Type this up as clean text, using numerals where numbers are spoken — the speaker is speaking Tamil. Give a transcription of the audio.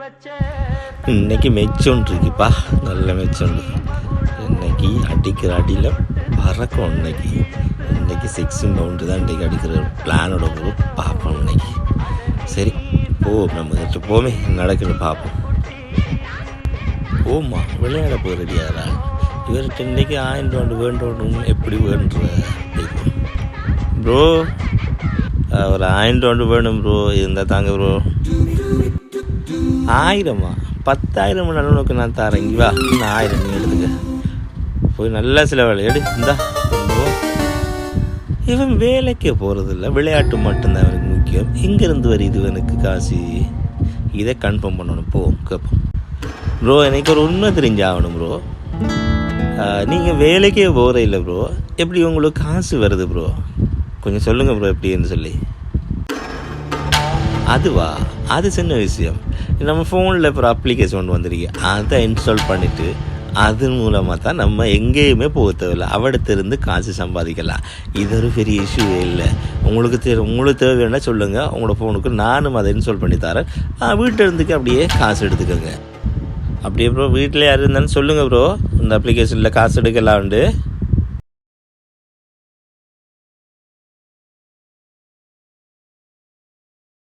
இன்னைக்கு மெச்சொன்றிருக்குப்பா, நல்ல மெச்சொன்று. இன்னைக்கு அடிக்கிற அடியில் பறக்கும். இன்னைக்கு 6 பவுண்டு தான் இன்றைக்கி அடிக்கிற பிளானோட ஒரு பார்ப்போம். இன்னைக்கு சரி நம்ம கிட்ட போமே நடக்குது பார்ப்போம். ஓம்மா விளையாட போய் ரெடியாகிறா இவர்கிட்ட இன்றைக்கி 1000 ரூபாண்டு வேண்டும். எப்படி வேணுன்ற ப்ரோ, ஒரு 1000 ரூபாண்டு வேணும் ப்ரோ. இருந்தால் தாங்க ப்ரோ. 1000மா? 10,000 நல்ல நோக்கு நான் தரேன். இங்கே வா, இன்னும் 1000 நீ எடுத்துக்க. போய் நல்லா சில வேலை எடு. இந்தா இவன் வேலைக்கே போகிறதில்ல, விளையாட்டு மட்டும்தான் அவனுக்கு முக்கியம். எங்கேருந்து வருது இவனுக்கு காசு? இதை கன்ஃபார்ம் பண்ணணும். கேட்போம் ப்ரோ. எனக்கு ஒரு உண்மை தெரிஞ்சாகணும் ப்ரோ. நீங்கள் வேலைக்கே போகிற இல்லை ப்ரோ, எப்படி உங்களுக்கு காசு வருது ப்ரோ? கொஞ்சம் சொல்லுங்கள் ப்ரோ எப்படின்னு சொல்லி. அதுவா? அது சின்ன விஷயம். நம்ம ஃபோனில் இப்போ அப்ளிகேஷன் ஒன்று வந்திருக்கு, அதை இன்ஸ்டால் பண்ணிவிட்டு அது மூலமாக தான் நம்ம எங்கேயுமே போக தேவையில்லை, அவடத்திலிருந்து காசு சம்பாதிக்கலாம். இது ஒரு பெரிய இஷ்யூவே இல்லை. உங்களுக்கு தேவைன்னா சொல்லுங்கள், உங்களோட ஃபோனுக்கு நானும் அதை இன்ஸ்டால் பண்ணி தரேன். வீட்டில் இருந்துக்கு அப்படியே காசு எடுத்துக்கோங்க. அப்படியே ப்ரோ வீட்டில் யார் இருந்தாலும் சொல்லுங்கள் ப்ரோ, இந்த அப்ளிகேஷனில் காசு எடுக்கலாம் உண்டு.